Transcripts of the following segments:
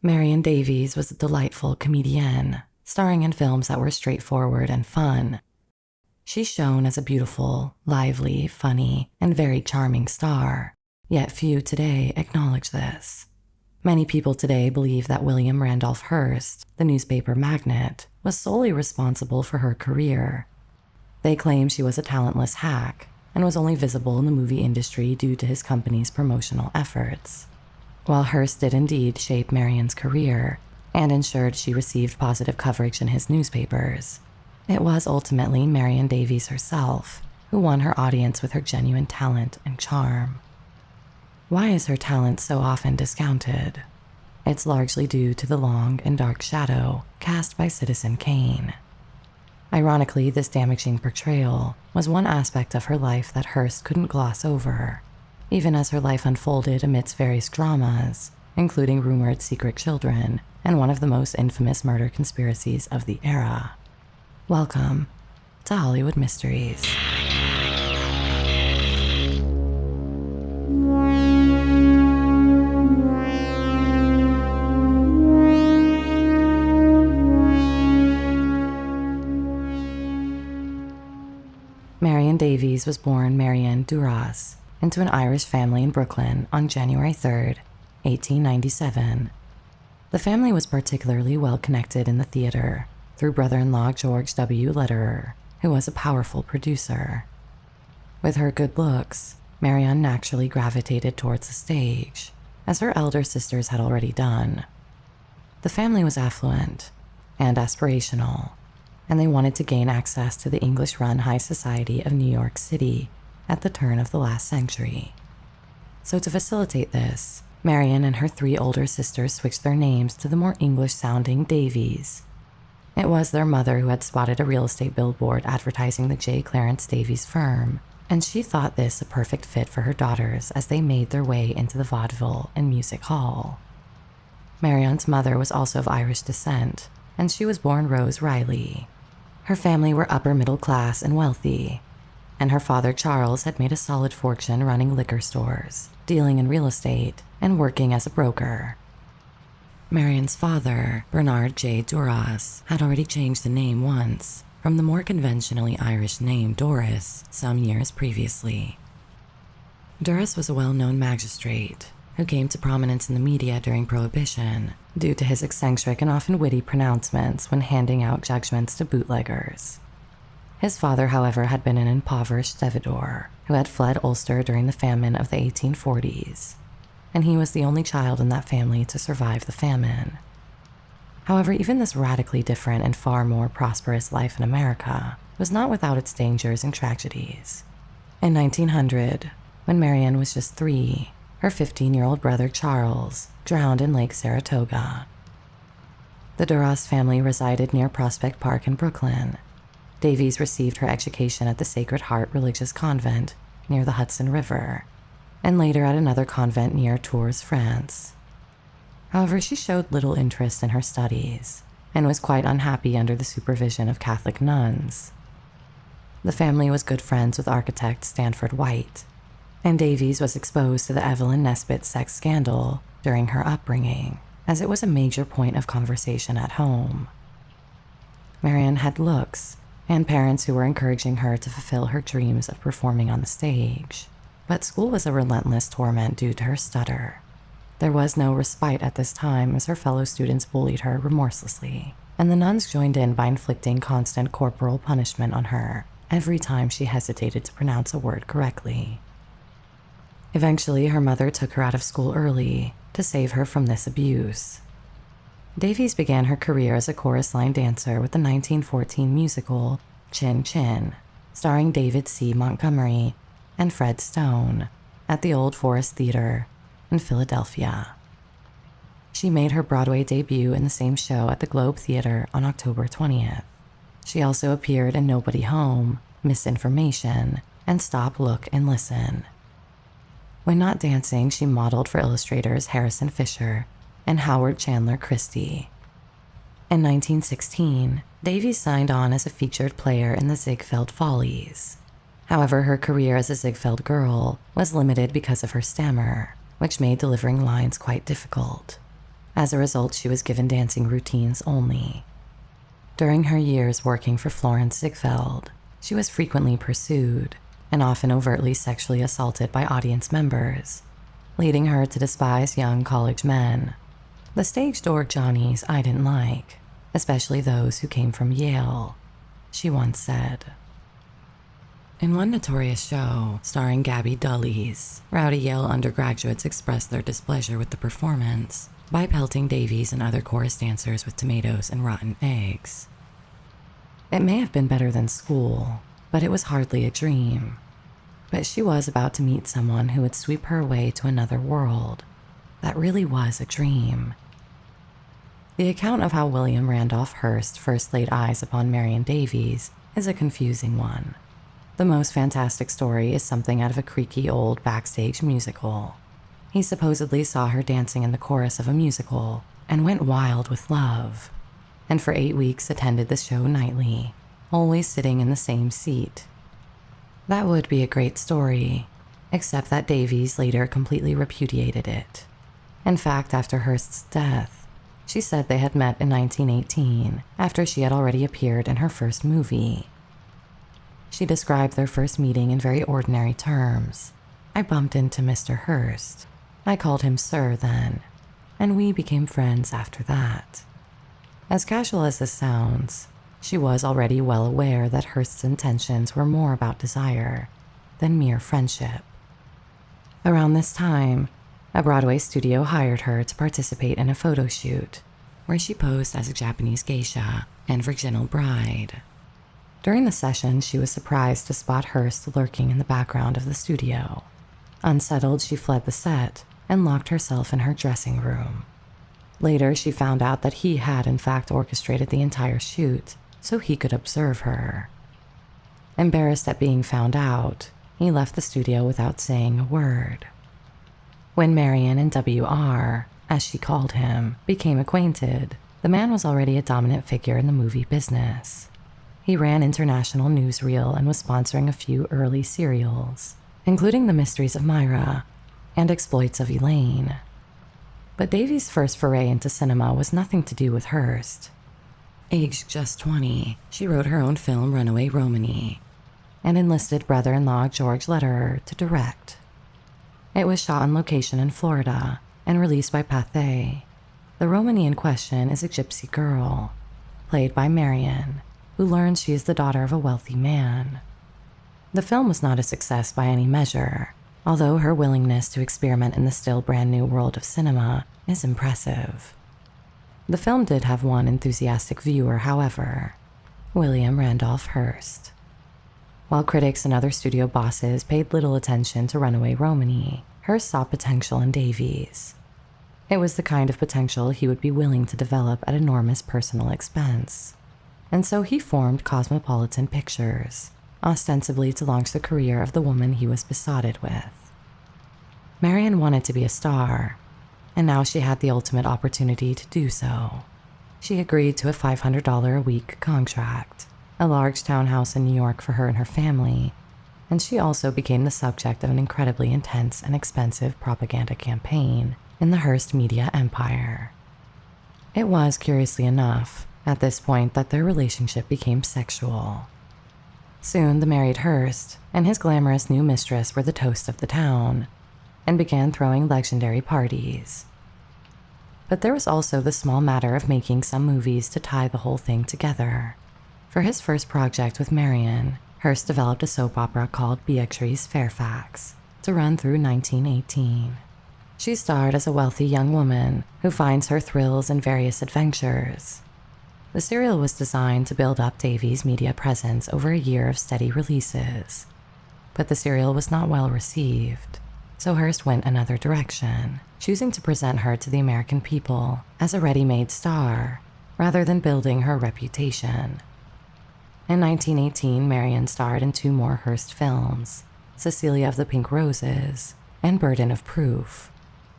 Marion Davies was a delightful comedienne, starring in films that were straightforward and fun. She shone as a beautiful, lively, funny, and very charming star, yet few today acknowledge this. Many people today believe that William Randolph Hearst, the newspaper magnate, was solely responsible for her career. They claim she was a talentless hack and was only visible in the movie industry due to his company's promotional efforts. While Hearst did indeed shape Marion's career and ensured she received positive coverage in his newspapers, it was ultimately Marion Davies herself who won her audience with her genuine talent and charm. Why is her talent so often discounted? It's largely due to the long and dark shadow cast by Citizen Kane. Ironically, this damaging portrayal was one aspect of her life that Hearst couldn't gloss over, even as her life unfolded amidst various dramas, including rumored secret children and one of the most infamous murder conspiracies of the era. Welcome to Hollywood Mysteries. Marion Davies was born Marion Davies into an Irish family in Brooklyn on January 3, 1897. The family was particularly well connected in the theater through brother-in-law George W. Lederer, who was a powerful producer. With her good looks, Marion naturally gravitated towards the stage, as her elder sisters had already done. The family was affluent and aspirational, and they wanted to gain access to the English-run high society of New York City at the turn of the last century. So to facilitate this, Marion and her 3 older sisters switched their names to the more English-sounding Davies. It was their mother who had spotted a real estate billboard advertising the J. Clarence Davies firm, and she thought this a perfect fit for her daughters as they made their way into the vaudeville and music hall. Marion's mother was also of Irish descent, and she was born Rose Riley. Her family were upper middle class and wealthy, and her father Charles had made a solid fortune running liquor stores, dealing in real estate, and working as a broker. Marion's father, Bernard J. Davies, had already changed the name once from the more conventionally Irish name Doris some years previously. Davies was a well-known magistrate who came to prominence in the media during Prohibition due to his eccentric and often witty pronouncements when handing out judgments to bootleggers. His father, however, had been an impoverished stevedore who had fled Ulster during the famine of the 1840s, and he was the only child in that family to survive the famine. However, even this radically different and far more prosperous life in America was not without its dangers and tragedies. In 1900, when Marion was just 3, her 15-year-old brother Charles drowned in Lake Saratoga. The Davies family resided near Prospect Park in Brooklyn. Davies received her education at the Sacred Heart Religious Convent near the Hudson River, and later at another convent near Tours, France. However, she showed little interest in her studies and was quite unhappy under the supervision of Catholic nuns. The family was good friends with architect Stanford White, and Davies was exposed to the Evelyn Nesbit sex scandal during her upbringing, as it was a major point of conversation at home. Marion had looks and parents who were encouraging her to fulfill her dreams of performing on the stage, but school was a relentless torment due to her stutter. There was no respite at this time as her fellow students bullied her remorselessly, and the nuns joined in by inflicting constant corporal punishment on her every time she hesitated to pronounce a word correctly. Eventually, her mother took her out of school early to save her from this abuse. Davies began her career as a chorus line dancer with the 1914 musical Chin Chin, starring David C. Montgomery and Fred Stone at the Old Forest Theater in Philadelphia. She made her Broadway debut in the same show at the Globe Theater on October 20th. She also appeared in Nobody Home, Misinformation, and Stop, Look, and Listen. When not dancing, she modeled for illustrators Harrison Fisher and Howard Chandler Christie. In 1916, Davies signed on as a featured player in the Ziegfeld Follies. However, her career as a Ziegfeld girl was limited because of her stammer, which made delivering lines quite difficult. As a result, she was given dancing routines only. During her years working for Florence Ziegfeld, she was frequently pursued and often overtly sexually assaulted by audience members, leading her to despise young college men. The stage door Johnnies I didn't like, especially those who came from Yale, she once said. In one notorious show starring Gabby Dulles, rowdy Yale undergraduates expressed their displeasure with the performance by pelting Davies and other chorus dancers with tomatoes and rotten eggs. It may have been better than school, but it was hardly a dream. But she was about to meet someone who would sweep her away to another world. That really was a dream. The account of how William Randolph Hearst first laid eyes upon Marion Davies is a confusing one. The most fantastic story is something out of a creaky old backstage musical. He supposedly saw her dancing in the chorus of a musical and went wild with love, and for 8 weeks attended the show nightly, always sitting in the same seat. That would be a great story, except that Davies later completely repudiated it. In fact, after Hearst's death, she said they had met in 1918 after she had already appeared in her first movie. She described their first meeting in very ordinary terms. I bumped into Mr. Hearst. I called him Sir then, and we became friends after that. As casual as this sounds, she was already well aware that Hearst's intentions were more about desire than mere friendship. Around this time, a Broadway studio hired her to participate in a photo shoot where she posed as a Japanese geisha and virginal bride. During the session, she was surprised to spot Hearst lurking in the background of the studio. Unsettled, she fled the set and locked herself in her dressing room. Later, she found out that he had in fact orchestrated the entire shoot so he could observe her. Embarrassed at being found out, he left the studio without saying a word. When Marion and W.R., as she called him, became acquainted, the man was already a dominant figure in the movie business. He ran international newsreel and was sponsoring a few early serials, including The Mysteries of Myra and Exploits of Elaine. But Davies' first foray into cinema was nothing to do with Hearst. Aged just 20, she wrote her own film Runaway Romany and enlisted brother-in-law George Lederer to direct. It was shot on location in Florida and released by Pathé. The Romany in question is a gypsy girl, played by Marion, who learns she is the daughter of a wealthy man. The film was not a success by any measure, although her willingness to experiment in the still brand new world of cinema is impressive. The film did have one enthusiastic viewer, however, William Randolph Hearst. While critics and other studio bosses paid little attention to Runaway Romany, Hearst saw potential in Davies. It was the kind of potential he would be willing to develop at enormous personal expense. And so he formed Cosmopolitan Pictures, ostensibly to launch the career of the woman he was besotted with. Marion wanted to be a star, and now she had the ultimate opportunity to do so. She agreed to a $500 a week contract, a large townhouse in New York for her and her family, and she also became the subject of an incredibly intense and expensive propaganda campaign in the Hearst media empire. It was, curiously enough, at this point that their relationship became sexual. Soon, the married Hearst and his glamorous new mistress were the toast of the town and began throwing legendary parties. But there was also the small matter of making some movies to tie the whole thing together. For his first project with Marion, Hearst developed a soap opera called Beatrice Fairfax to run through 1918. She starred as a wealthy young woman who finds her thrills in various adventures. The serial was designed to build up Davies' media presence over a year of steady releases, but the serial was not well received, so Hearst went another direction, choosing to present her to the American people as a ready-made star rather than building her reputation. In 1918, Marion starred in 2 more Hearst films, Cecilia of the Pink Roses and Burden of Proof.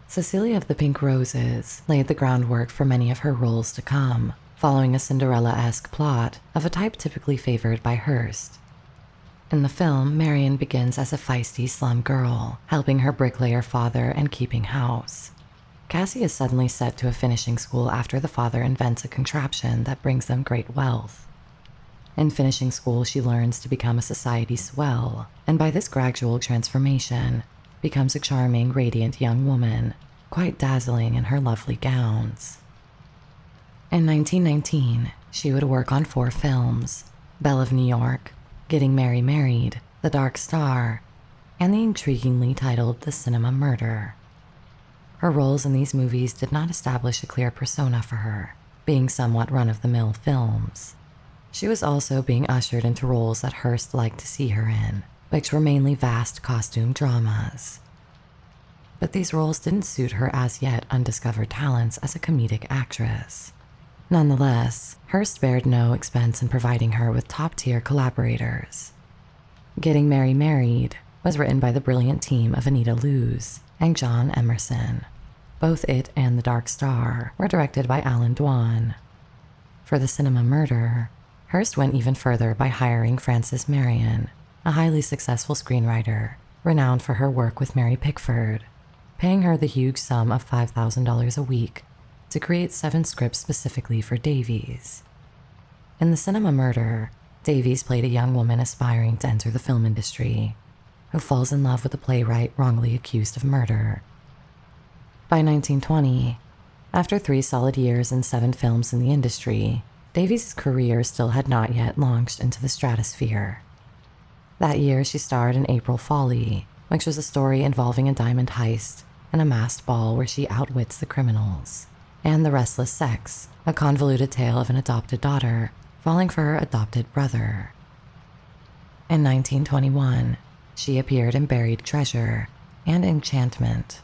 Cecilia of the Pink Roses laid the groundwork for many of her roles to come, following a Cinderella-esque plot of a type typically favored by Hearst. In the film, Marion begins as a feisty slum girl, helping her bricklayer father and keeping house. Cassie is suddenly set to a finishing school after the father invents a contraption that brings them great wealth. In finishing school, she learns to become a society swell, and by this gradual transformation, becomes a charming, radiant young woman, quite dazzling in her lovely gowns. In 1919, she would work on 4 films: Belle of New York, Getting Married, The Dark Star, and the intriguingly titled The Cinema Murder. Her roles in these movies did not establish a clear persona for her, being somewhat run-of-the-mill films. She was also being ushered into roles that Hearst liked to see her in, which were mainly vast costume dramas. But these roles didn't suit her as yet undiscovered talents as a comedic actress. Nonetheless, Hearst spared no expense in providing her with top-tier collaborators. Getting Married was written by the brilliant team of Anita Loos and John Emerson. Both it and The Dark Star were directed by Alan Dwan. For The Cinema Murder, Hearst went even further by hiring Frances Marion, a highly successful screenwriter, renowned for her work with Mary Pickford, paying her the huge sum of $5,000 a week to create 7 scripts specifically for Davies. In The Cinema Murder, Davies played a young woman aspiring to enter the film industry, who falls in love with a playwright wrongly accused of murder. By 1920, after 3 solid years and 7 films in the industry, Davies' career still had not yet launched into the stratosphere. That year, she starred in April Folly, which was a story involving a diamond heist and a masked ball where she outwits the criminals, and The Restless Sex, a convoluted tale of an adopted daughter falling for her adopted brother. In 1921, she appeared in Buried Treasure and Enchantment.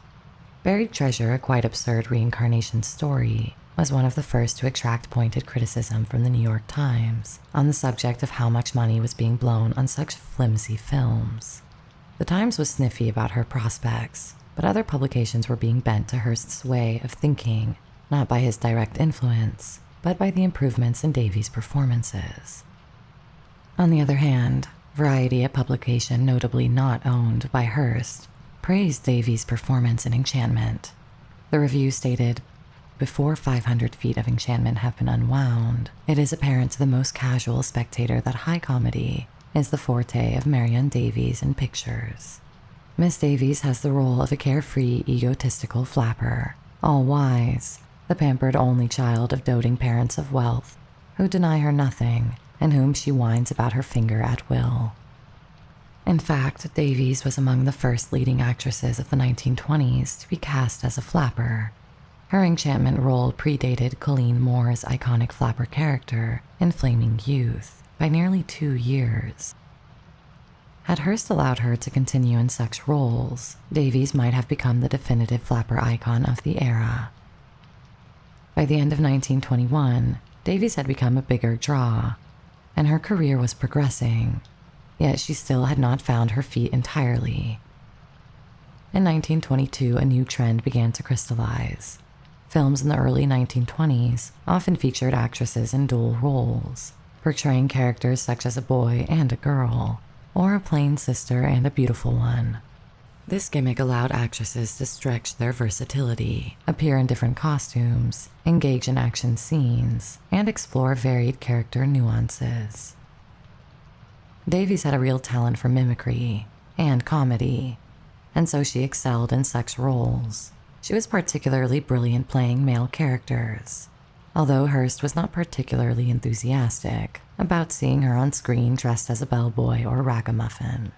Buried Treasure, a quite absurd reincarnation story, was one of the first to attract pointed criticism from the New York Times on the subject of how much money was being blown on such flimsy films. The Times was sniffy about her prospects, but other publications were being bent to Hearst's way of thinking, not by his direct influence, but by the improvements in Davies' performances. On the other hand, Variety, a publication notably not owned by Hearst, praised Davies' performance in Enchantment. The review stated, "Before 500 feet of enchantment have been unwound, it is apparent to the most casual spectator that high comedy is the forte of Marion Davies in pictures. Miss Davies has the role of a carefree, egotistical flapper, all-wise, the pampered only child of doting parents of wealth, who deny her nothing, and whom she winds about her finger at will." In fact, Davies was among the first leading actresses of the 1920s to be cast as a flapper. Her Enchantment role predated Colleen Moore's iconic flapper character in Flaming Youth by nearly 2 years. Had Hearst allowed her to continue in such roles, Davies might have become the definitive flapper icon of the era. By the end of 1921, Davies had become a bigger draw, and her career was progressing, yet she still had not found her feet entirely. In 1922, a new trend began to crystallize. Films in the early 1920s often featured actresses in dual roles, portraying characters such as a boy and a girl, or a plain sister and a beautiful one. This gimmick allowed actresses to stretch their versatility, appear in different costumes, engage in action scenes, and explore varied character nuances. Davies had a real talent for mimicry and comedy, and so she excelled in such roles. She was particularly brilliant playing male characters, although Hearst was not particularly enthusiastic about seeing her on screen dressed as a bellboy or ragamuffin.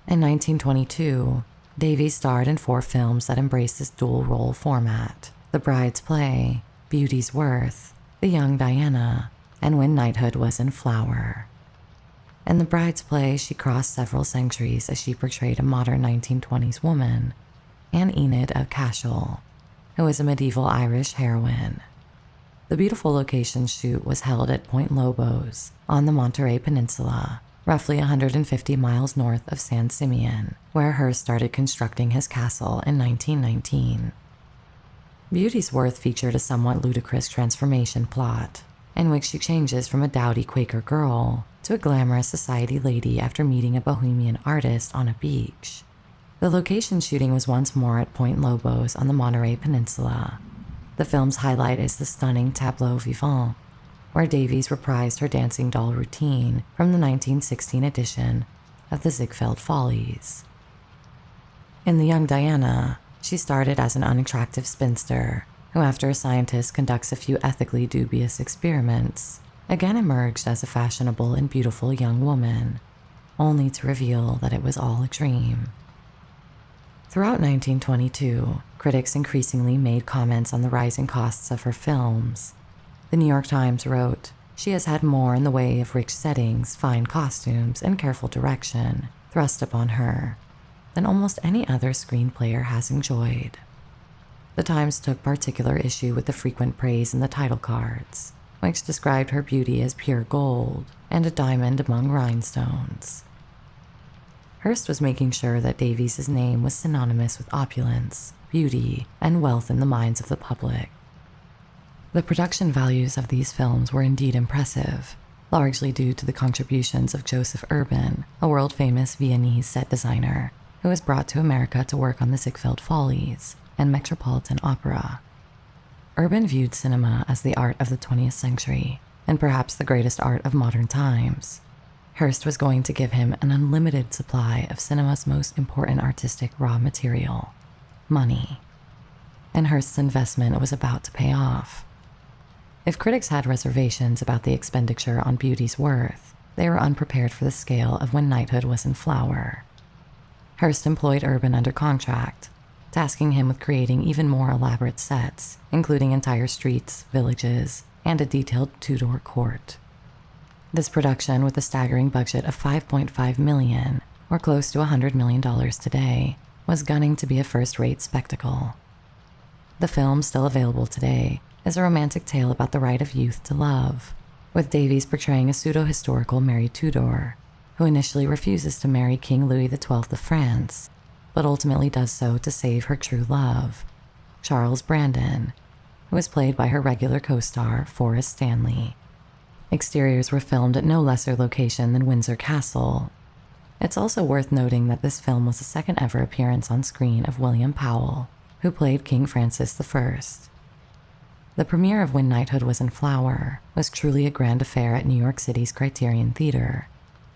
In 1922, Davies starred in 4 films that embraced this dual-role format: The Bride's Play, Beauty's Worth, The Young Diana, and When Knighthood Was in Flower. In The Bride's Play, she crossed several centuries as she portrayed a modern 1920s woman, Anne Enid of Cashel, who was a medieval Irish heroine. The beautiful location shoot was held at Point Lobos on the Monterey Peninsula, roughly 150 miles north of San Simeon, where Hearst started constructing his castle in 1919. Beauty's Worth featured a somewhat ludicrous transformation plot, in which she changes from a dowdy Quaker girl to a glamorous society lady after meeting a bohemian artist on a beach. The location shooting was once more at Point Lobos on the Monterey Peninsula. The film's highlight is the stunning tableau vivant, where Davies reprised her dancing doll routine from the 1916 edition of the Ziegfeld Follies. In The Young Diana, she started as an unattractive spinster who, after a scientist conducts a few ethically dubious experiments, again emerged as a fashionable and beautiful young woman, only to reveal that it was all a dream. Throughout 1922, critics increasingly made comments on the rising costs of her films. The New York Times wrote, "She has had more in the way of rich settings, fine costumes, and careful direction thrust upon her than almost any other screenplayer has enjoyed." The Times took particular issue with the frequent praise in the title cards, which described her beauty as pure gold and a diamond among rhinestones. Hearst was making sure that Davies' name was synonymous with opulence, beauty, and wealth in the minds of the public. The production values of these films were indeed impressive, largely due to the contributions of Joseph Urban, a world-famous Viennese set designer who was brought to America to work on the Ziegfeld Follies and Metropolitan Opera. Urban viewed cinema as the art of the 20th century, and perhaps the greatest art of modern times. Hearst was going to give him an unlimited supply of cinema's most important artistic raw material, money. And Hearst's investment was about to pay off. If critics had reservations about the expenditure on beauty's worth, they were unprepared for the scale of When Knighthood Was in Flower. Hearst employed Urban under contract, tasking him with creating even more elaborate sets, including entire streets, villages, and a detailed two-door court. This production, with a staggering budget of $5.5 million, or close to $100 million today, was gunning to be a first-rate spectacle. The film, still available today, is a romantic tale about the right of youth to love, with Davies portraying a pseudo-historical Mary Tudor, who initially refuses to marry King Louis XII of France, but ultimately does so to save her true love, Charles Brandon, who is played by her regular co-star, Forrest Stanley. Exteriors were filmed at no lesser location than Windsor Castle. It's also worth noting that this film was the second ever appearance on screen of William Powell, who played King Francis I. The premiere of When Knighthood Was in Flower was truly a grand affair at New York City's Criterion Theater.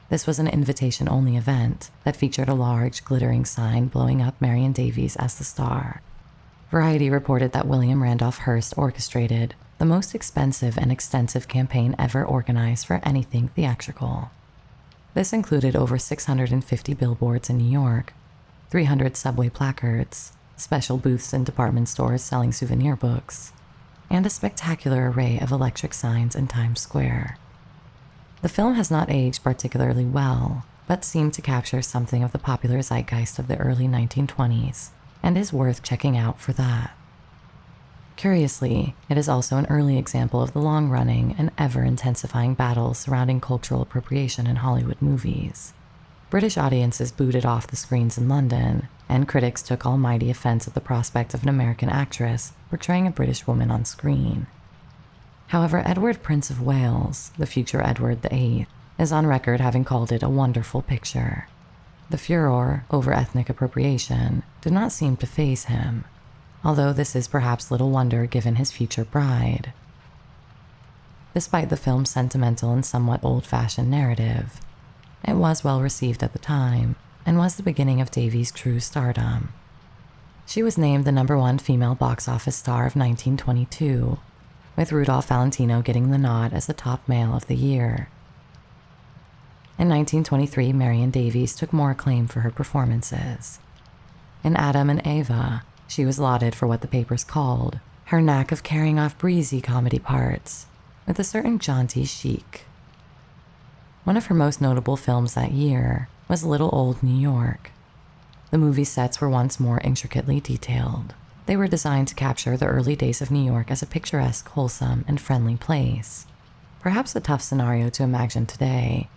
This was an invitation-only event that featured a large, glittering sign blowing up Marion Davies as the star. Variety reported that William Randolph Hearst orchestrated the most expensive and extensive campaign ever organized for anything theatrical. This included over 650 billboards in New York, 300 subway placards, special booths in department stores selling souvenir books, and a spectacular array of electric signs in Times Square. The film has not aged particularly well, but seemed to capture something of the popular zeitgeist of the early 1920s, and is worth checking out for that. Curiously, it is also an early example of the long-running and ever-intensifying battles surrounding cultural appropriation in Hollywood movies. British audiences booted off the screens in London, and critics took almighty offense at the prospect of an American actress portraying a British woman on screen. However, Edward, Prince of Wales, the future Edward VIII, is on record having called it a wonderful picture. The furor over ethnic appropriation did not seem to faze him, although this is perhaps little wonder given his future bride. Despite the film's sentimental and somewhat old-fashioned narrative, it was well received at the time and was the beginning of Davies' true stardom. She was named the #1 female box office star of 1922, with Rudolph Valentino getting the nod as the top male of the year. In 1923, Marion Davies took more acclaim for her performances. In Adam and Eva, she was lauded for what the papers called her knack of carrying off breezy comedy parts with a certain jaunty chic. One of her most notable films that year was Little Old New York. The movie's sets were once more intricately detailed. They were designed to capture the early days of New York as a picturesque, wholesome, and friendly place. Perhaps a tough scenario to imagine today,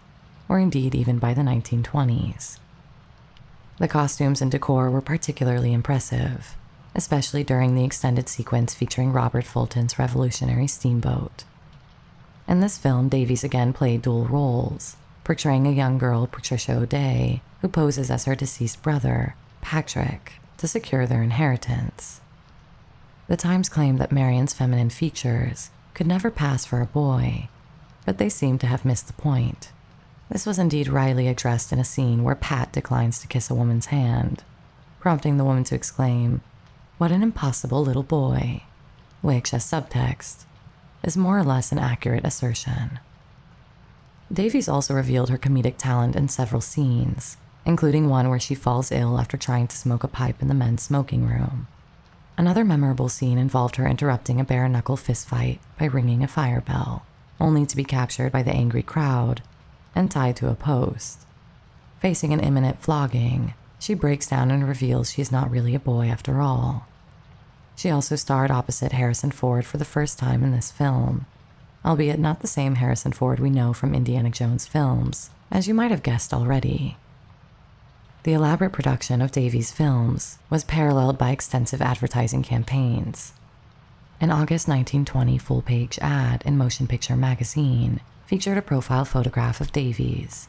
or indeed even by the 1920s. The costumes and decor were particularly impressive, especially during the extended sequence featuring Robert Fulton's revolutionary steamboat. In this film, Davies again played dual roles, portraying a young girl, Patricia O'Day, who poses as her deceased brother, Patrick, to secure their inheritance. The Times claimed that Marion's feminine features could never pass for a boy, but they seemed to have missed the point. This was indeed wryly addressed in a scene where Pat declines to kiss a woman's hand, prompting the woman to exclaim, "What an impossible little boy," which, as subtext, is more or less an accurate assertion. Davies also revealed her comedic talent in several scenes, including one where she falls ill after trying to smoke a pipe in the men's smoking room. Another memorable scene involved her interrupting a bare-knuckle fistfight by ringing a fire bell, only to be captured by the angry crowd and tied to a post. Facing an imminent flogging, she breaks down and reveals she is not really a boy after all. She also starred opposite Harrison Ford for the first time in this film, albeit not the same Harrison Ford we know from Indiana Jones films, as you might have guessed already. The elaborate production of Davies' films was paralleled by extensive advertising campaigns. An August 1920 full-page ad in Motion Picture magazine featured a profile photograph of Davies.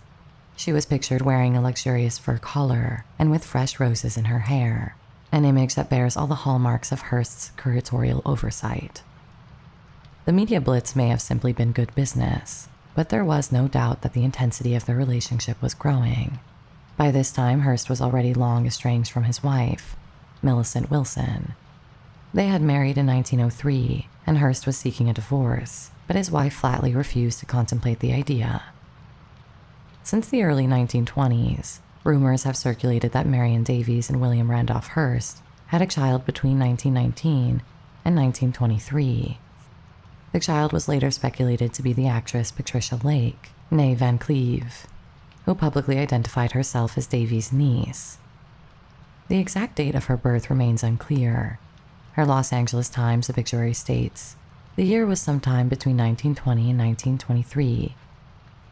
She was pictured wearing a luxurious fur collar and with fresh roses in her hair, an image that bears all the hallmarks of Hearst's curatorial oversight. The media blitz may have simply been good business, but there was no doubt that the intensity of their relationship was growing. By this time, Hearst was already long estranged from his wife, Millicent Wilson. They had married in 1903, and Hearst was seeking a divorce, but his wife flatly refused to contemplate the idea. Since the early 1920s, rumors have circulated that Marion Davies and William Randolph Hearst had a child between 1919 and 1923. The child was later speculated to be the actress Patricia Lake, née Van Cleve, who publicly identified herself as Davies' niece. The exact date of her birth remains unclear. Her Los Angeles Times obituary states, "The year was sometime between 1920 and 1923.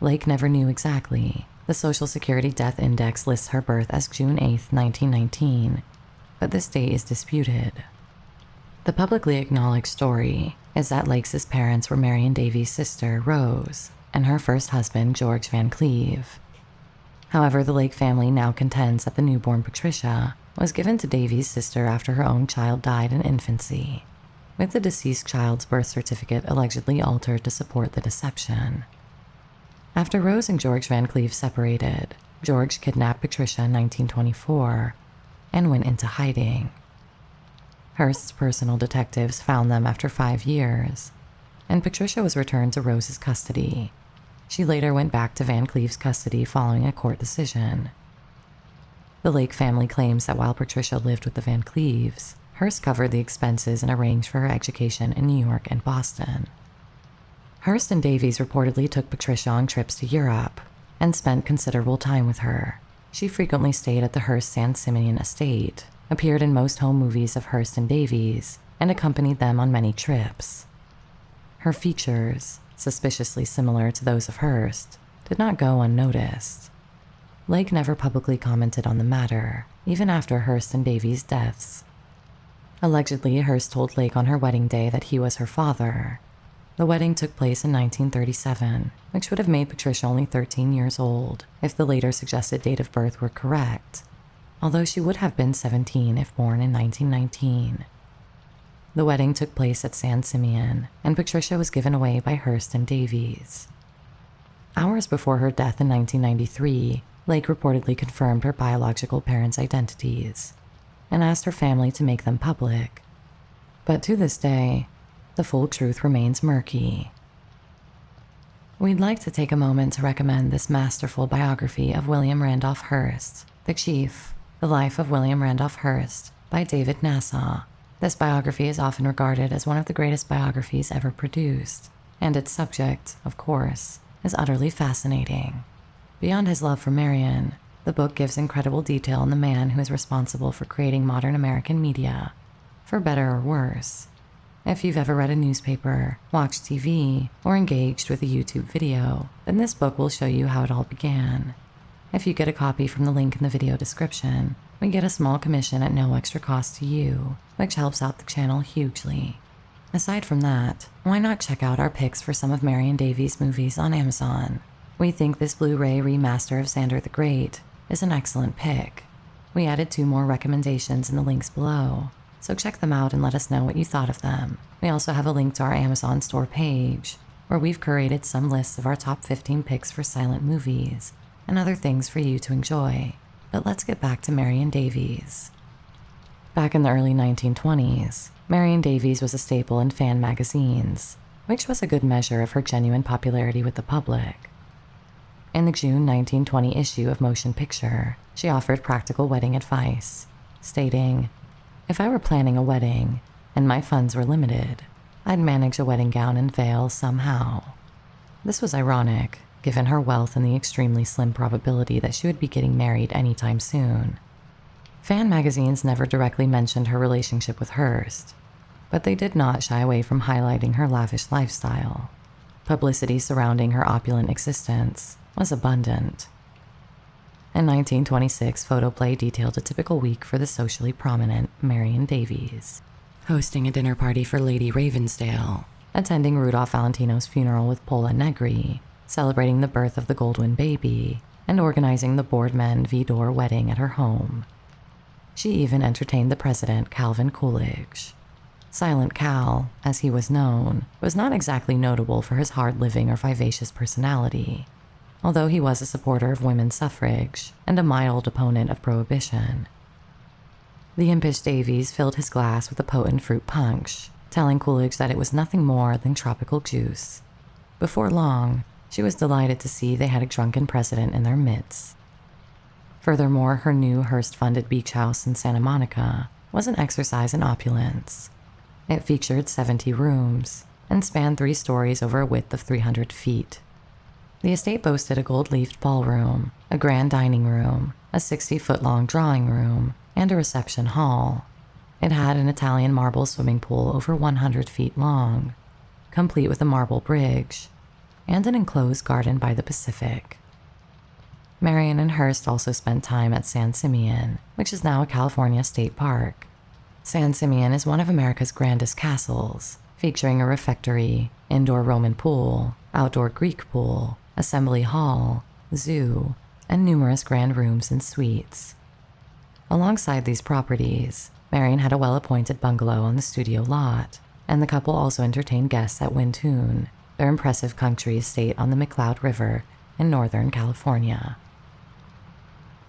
Lake never knew exactly. The Social Security Death Index lists her birth as June 8, 1919, but this date is disputed." The publicly acknowledged story is that Lake's parents were Marion Davies' sister, Rose, and her first husband, George Van Cleve. However, the Lake family now contends that the newborn Patricia was given to Davies' sister after her own child died in infancy, with the deceased child's birth certificate allegedly altered to support the deception. After Rose and George Van Cleve separated, George kidnapped Patricia in 1924 and went into hiding. Hearst's personal detectives found them after 5 years, and Patricia was returned to Rose's custody. She later went back to Van Cleve's custody following a court decision. The Lake family claims that while Patricia lived with the Van Cleves, Hearst covered the expenses and arranged for her education in New York and Boston. Hearst and Davies reportedly took Patricia on trips to Europe and spent considerable time with her. She frequently stayed at the Hearst San Simeon estate, appeared in most home movies of Hearst and Davies, and accompanied them on many trips. Her features, suspiciously similar to those of Hearst, did not go unnoticed. Lake never publicly commented on the matter, even after Hearst and Davies' deaths. Allegedly, Hearst told Lake on her wedding day that he was her father. The wedding took place in 1937, which would have made Patricia only 13 years old if the later suggested date of birth were correct, although she would have been 17 if born in 1919. The wedding took place at San Simeon, and Patricia was given away by Hearst and Davies. Hours before her death in 1993, Lake reportedly confirmed her biological parents' identities and asked her family to make them public. But to this day, the full truth remains murky. We'd like to take a moment to recommend this masterful biography of William Randolph Hearst, The Chief, The Life of William Randolph Hearst, by David Nassau. This biography is often regarded as one of the greatest biographies ever produced, and its subject, of course, is utterly fascinating. Beyond his love for Marion, the book gives incredible detail on the man who is responsible for creating modern American media, for better or worse. If you've ever read a newspaper, watched TV, or engaged with a YouTube video, then this book will show you how it all began. If you get a copy from the link in the video description, we get a small commission at no extra cost to you, which helps out the channel hugely. Aside from that, why not check out our picks for some of Marion Davies' movies on Amazon? We think this Blu-ray remaster of Xander the Great is an excellent pick. We added 2 more recommendations in the links below, so check them out and let us know what you thought of them. We also have a link to our Amazon store page, where we've curated some lists of our top 15 picks for silent movies and other things for you to enjoy. But let's get back to Marion Davies. Back in the early 1920s, Marion Davies was a staple in fan magazines, which was a good measure of her genuine popularity with the public. In the June 1920 issue of Motion Picture, she offered practical wedding advice, stating, "If I were planning a wedding, and my funds were limited, I'd manage a wedding gown and veil somehow." This was ironic, given her wealth and the extremely slim probability that she would be getting married anytime soon. Fan magazines never directly mentioned her relationship with Hearst, but they did not shy away from highlighting her lavish lifestyle. Publicity surrounding her opulent existence was abundant. In 1926, Photoplay detailed a typical week for the socially prominent Marion Davies: hosting a dinner party for Lady Ravensdale, attending Rudolph Valentino's funeral with Pola Negri, celebrating the birth of the Goldwyn baby, and organizing the Boardman Vidor wedding at her home. She even entertained the president, Calvin Coolidge. Silent Cal, as he was known, was not exactly notable for his hard-living or vivacious personality, although he was a supporter of women's suffrage and a mild opponent of prohibition. The impish Davies filled his glass with a potent fruit punch, telling Coolidge that it was nothing more than tropical juice. Before long, she was delighted to see they had a drunken president in their midst. Furthermore, her new Hearst-funded beach house in Santa Monica was an exercise in opulence. It featured 70 rooms and spanned 3 stories over a width of 300 feet. The estate boasted a gold-leafed ballroom, a grand dining room, a 60-foot-long drawing room, and a reception hall. It had an Italian marble swimming pool over 100 feet long, complete with a marble bridge, and an enclosed garden by the Pacific. Marion and Hearst also spent time at San Simeon, which is now a California state park. San Simeon is one of America's grandest castles, featuring a refectory, indoor Roman pool, outdoor Greek pool, assembly hall, zoo, and numerous grand rooms and suites. Alongside these properties, Marion had a well-appointed bungalow on the studio lot, and the couple also entertained guests at Wintoon, their impressive country estate on the McCloud River in Northern California.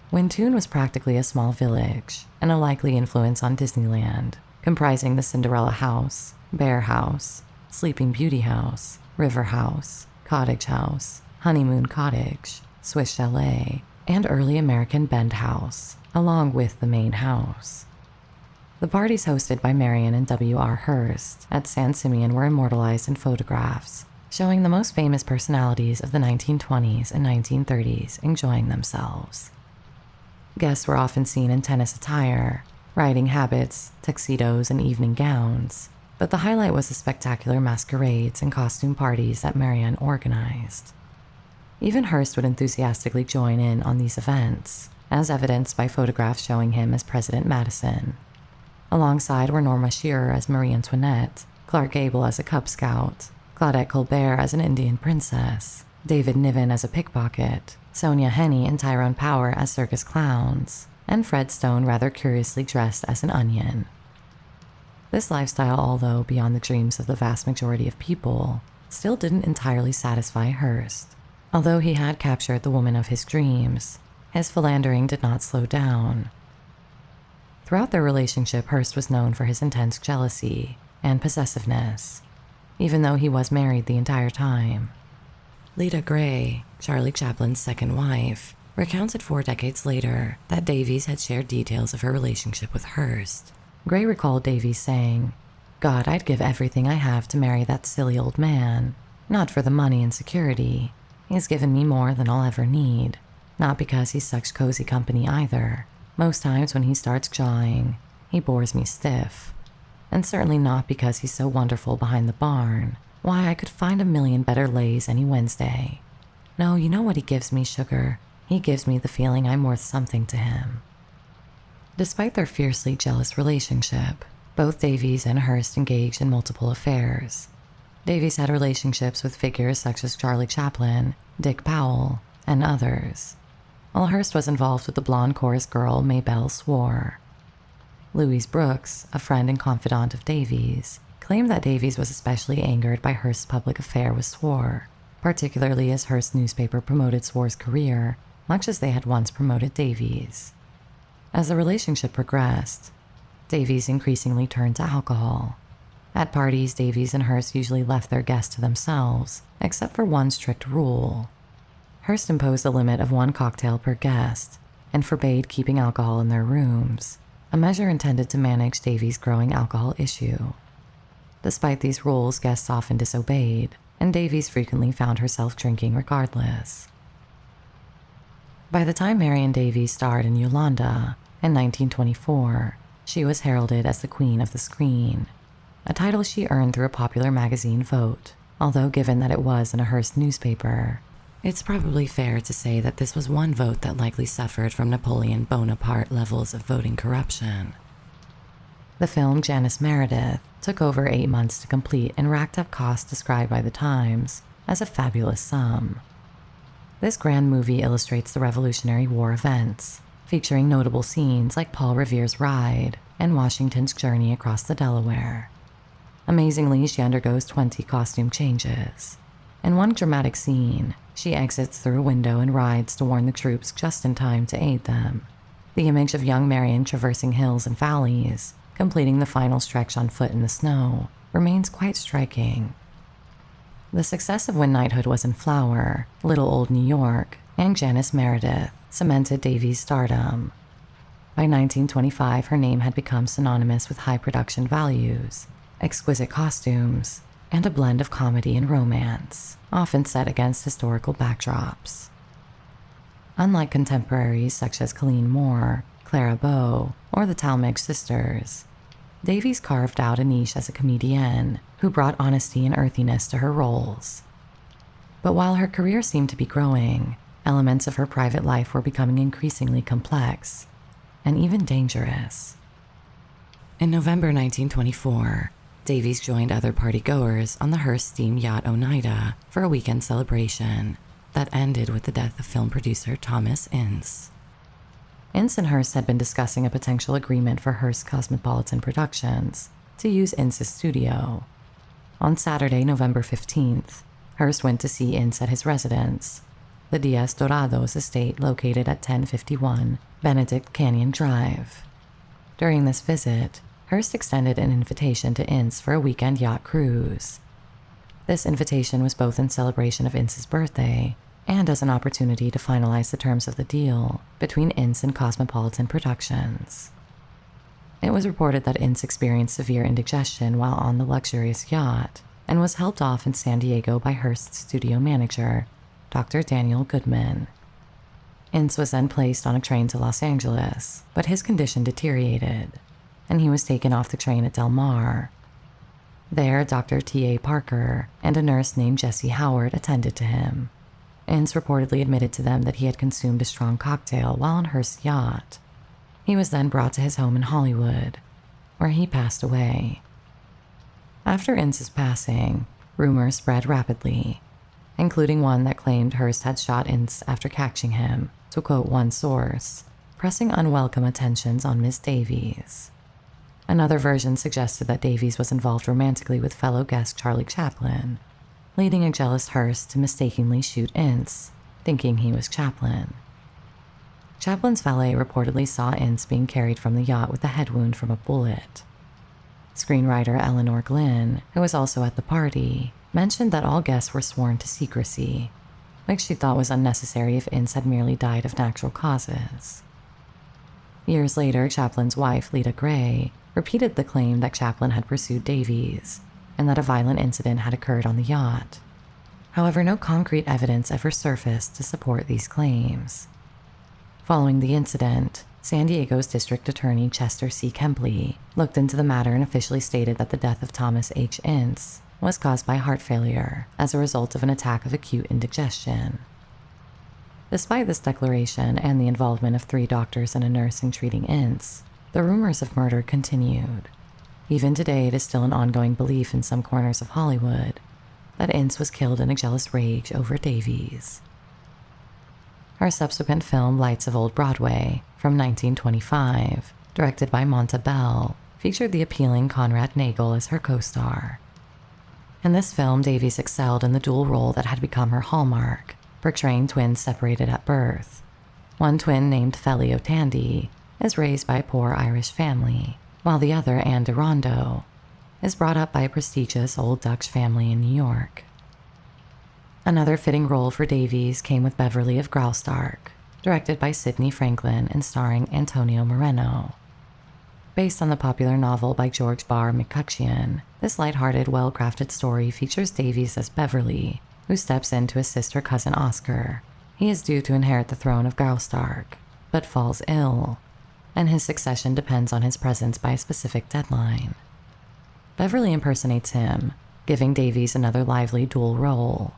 Wintoon was practically a small village and a likely influence on Disneyland, comprising the Cinderella House, Bear House, Sleeping Beauty House, River House, Cottage House, Honeymoon Cottage, Swiss Chalet, and early American Bend House, along with the main house. The parties hosted by Marion and W.R. Hearst at San Simeon were immortalized in photographs, showing the most famous personalities of the 1920s and 1930s enjoying themselves. Guests were often seen in tennis attire, riding habits, tuxedos, and evening gowns, but the highlight was the spectacular masquerades and costume parties that Marion organized. Even Hearst would enthusiastically join in on these events, as evidenced by photographs showing him as President Madison. Alongside were Norma Shearer as Marie Antoinette, Clark Gable as a Cub Scout, Claudette Colbert as an Indian princess, David Niven as a pickpocket, Sonia Henney and Tyrone Power as circus clowns, and Fred Stone rather curiously dressed as an onion. This lifestyle, although beyond the dreams of the vast majority of people, still didn't entirely satisfy Hearst. Although he had captured the woman of his dreams, his philandering did not slow down. Throughout their relationship, Hearst was known for his intense jealousy and possessiveness, even though he was married the entire time. Leda Gray, Charlie Chaplin's second wife, recounted 4 decades later that Davies had shared details of her relationship with Hearst. Gray recalled Davies saying, "God, I'd give everything I have to marry that silly old man, not for the money and security. He's given me more than I'll ever need. Not because he's such cozy company either. Most times when he starts jawing, he bores me stiff. And certainly not because he's so wonderful behind the barn. Why, I could find a million better lays any Wednesday. No, you know what he gives me, sugar? He gives me the feeling I'm worth something to him." Despite their fiercely jealous relationship, both Davies and Hearst engaged in multiple affairs. Davies had relationships with figures such as Charlie Chaplin, Dick Powell, and others. while Hearst was involved with the blonde chorus girl Maybelle Swore. Louise Brooks, a friend and confidant of Davies, claimed that Davies was especially angered by Hearst's public affair with Swore, particularly as Hearst's newspaper promoted Swore's career much as they had once promoted Davies. As the relationship progressed, Davies increasingly turned to alcohol. At parties, Davies and Hearst usually left their guests to themselves, except for one strict rule. Hearst imposed a limit of 1 cocktail per guest and forbade keeping alcohol in their rooms, a measure intended to manage Davies' growing alcohol issue. Despite these rules, guests often disobeyed, and Davies frequently found herself drinking regardless. By the time Marion Davies starred in Yolanda in 1924, she was heralded as the Queen of the Screen, a title she earned through a popular magazine vote, although given that it was in a Hearst newspaper, it's probably fair to say that this was one vote that likely suffered from Napoleon Bonaparte levels of voting corruption. The film Janice Meredith took over 8 months to complete and racked up costs described by the Times as a fabulous sum. This grand movie illustrates the Revolutionary War events, featuring notable scenes like Paul Revere's ride and Washington's journey across the Delaware. Amazingly, she undergoes 20 costume changes. In one dramatic scene, she exits through a window and rides to warn the troops just in time to aid them. The image of young Marion traversing hills and valleys, completing the final stretch on foot in the snow, remains quite striking. The success of When Knighthood Was in Flower, Little Old New York, and Janice Meredith cemented Davies' stardom. By 1925, her name had become synonymous with high production values, exquisite costumes, and a blend of comedy and romance, often set against historical backdrops. Unlike contemporaries such as Colleen Moore, Clara Bow, or the Talmadge sisters, Davies carved out a niche as a comedienne who brought honesty and earthiness to her roles. But while her career seemed to be growing, elements of her private life were becoming increasingly complex and even dangerous. In November 1924, Davies joined other partygoers on the Hearst steam yacht Oneida for a weekend celebration that ended with the death of film producer Thomas Ince. Ince and Hearst had been discussing a potential agreement for Hearst Cosmopolitan Productions to use Ince's studio. On Saturday, November 15th, Hearst went to see Ince at his residence, the Diaz Dorados estate located at 1051 Benedict Canyon Drive. During this visit, Hearst extended an invitation to Ince for a weekend yacht cruise. This invitation was both in celebration of Ince's birthday and as an opportunity to finalize the terms of the deal between Ince and Cosmopolitan Productions. It was reported that Ince experienced severe indigestion while on the luxurious yacht and was helped off in San Diego by Hearst's studio manager, Dr. Daniel Goodman. Ince was then placed on a train to Los Angeles, but his condition deteriorated, and he was taken off the train at Del Mar. There, Dr. T.A. Parker and a nurse named Jessie Howard attended to him. Ince reportedly admitted to them that he had consumed a strong cocktail while on Hearst's yacht. He was then brought to his home in Hollywood, where he passed away. After Ince's passing, rumors spread rapidly, including one that claimed Hearst had shot Ince after catching him, to quote one source, pressing unwelcome attentions on Miss Davies. Another version suggested that Davies was involved romantically with fellow guest Charlie Chaplin, leading a jealous Hearst to mistakenly shoot Ince, thinking he was Chaplin. Chaplin's valet reportedly saw Ince being carried from the yacht with a head wound from a bullet. Screenwriter Eleanor Glynn, who was also at the party, mentioned that all guests were sworn to secrecy, which she thought was unnecessary if Ince had merely died of natural causes. Years later, Chaplin's wife, Lita Gray, repeated the claim that Chaplin had pursued Davies and that a violent incident had occurred on the yacht. However, no concrete evidence ever surfaced to support these claims. Following the incident, San Diego's District Attorney Chester C. Kempley looked into the matter and officially stated that the death of Thomas H. Ince was caused by heart failure as a result of an attack of acute indigestion. Despite this declaration and the involvement of 3 doctors and a nurse in treating Ince, the rumors of murder continued. Even today, it is still an ongoing belief in some corners of Hollywood that Ince was killed in a jealous rage over Davies. Her subsequent film Lights of Old Broadway from 1925, directed by Monta Bell, featured the appealing Conrad Nagel as her co-star. In this film, Davies excelled in the dual role that had become her hallmark, portraying twins separated at birth. One twin, named Feli Otandi, is raised by a poor Irish family, while the other, Anne Durando, is brought up by a prestigious old Dutch family in New York. Another fitting role for Davies came with Beverly of Graustark, directed by Sidney Franklin and starring Antonio Moreno. Based on the popular novel by George Barr McCutcheon, this lighthearted, well-crafted story features Davies as Beverly, who steps in to assist her cousin Oscar. He is due to inherit the throne of Graustark, but falls ill, and his succession depends on his presence by a specific deadline. Beverly impersonates him, giving Davies another lively dual role.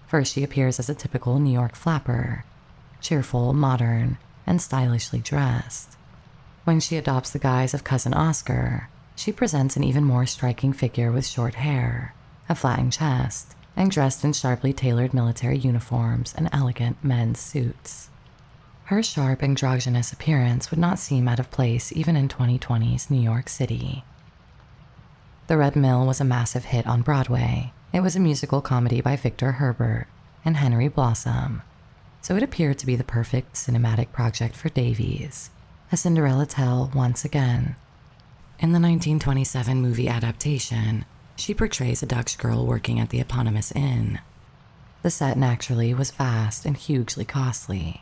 First, she appears as a typical New York flapper, cheerful, modern, and stylishly dressed. When she adopts the guise of Cousin Oscar, she presents an even more striking figure with short hair, a flattened chest, and dressed in sharply tailored military uniforms and elegant men's suits. Her sharp, androgynous appearance would not seem out of place even in 2020's New York City. The Red Mill was a massive hit on Broadway. It was a musical comedy by Victor Herbert and Henry Blossom, so it appeared to be the perfect cinematic project for Davies, a Cinderella tale once again. In the 1927 movie adaptation, she portrays a Dutch girl working at the eponymous inn. The set naturally was vast and hugely costly.